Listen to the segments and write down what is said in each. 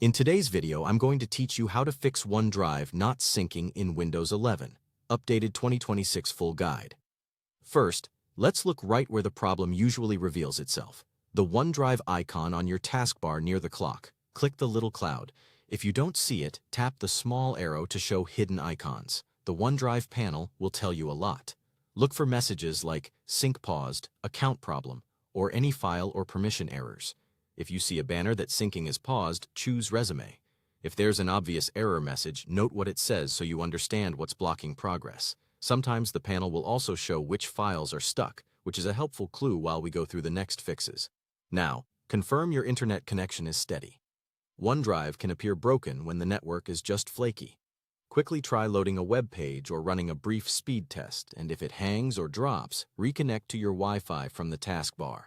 In today's video, I'm going to teach you how to fix OneDrive not syncing in Windows 11, updated 2026 full guide. First, let's look right where the problem usually reveals itself. The OneDrive icon on your taskbar near the clock. Click the little cloud. If you don't see it, tap the small arrow to show hidden icons. The OneDrive panel will tell you a lot. Look for messages like sync paused, account problem, or any file or permission errors. If you see a banner that syncing is paused, choose Resume. If there's an obvious error message, note what it says so you understand what's blocking progress. Sometimes the panel will also show which files are stuck, which is a helpful clue while we go through the next fixes. Now, confirm your internet connection is steady. OneDrive can appear broken when the network is just flaky. Quickly try loading a web page or running a brief speed test, and if it hangs or drops, reconnect to your Wi-Fi from the taskbar.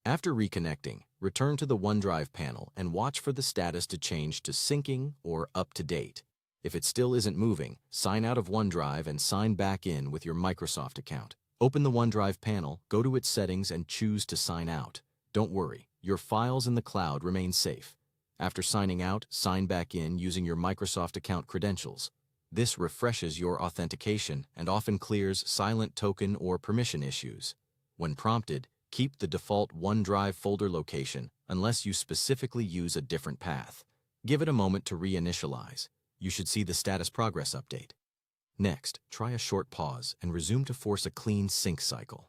After reconnecting, return to the OneDrive panel and watch for the status to change to syncing or up to date. If it still isn't moving, sign out of OneDrive and sign back in with your Microsoft account. Open the OneDrive panel, go to its settings and choose to sign out. Don't worry, your files in the cloud remain safe. After signing out, sign back in using your Microsoft account credentials. This refreshes your authentication and often clears silent token or permission issues. When prompted, keep the default OneDrive folder location unless you specifically use a different path. Give it a moment to reinitialize. You should see the status progress update. Next, try a short pause and resume to force a clean sync cycle.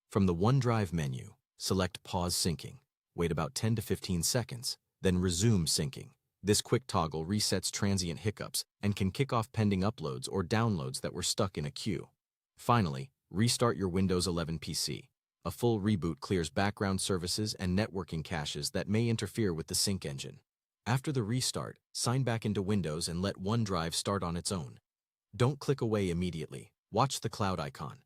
From the OneDrive menu, select Pause Syncing. Wait about 10 to 15 seconds, then resume syncing. This quick toggle resets transient hiccups and can kick off pending uploads or downloads that were stuck in a queue. Finally, restart your Windows 11 PC. A full reboot clears background services and networking caches that may interfere with the sync engine. After the restart, sign back into Windows and let OneDrive start on its own. Don't click away immediately. Watch the cloud icon.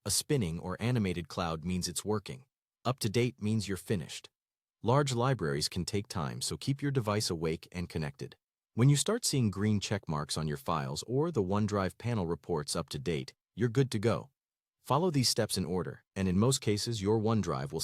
A spinning or animated cloud means it's working. Up to date means you're finished. Large libraries can take time, so keep your device awake and connected. When you start seeing green check marks on your files or the OneDrive panel reports up to date, you're good to go. Follow these steps in order, and in most cases, your OneDrive will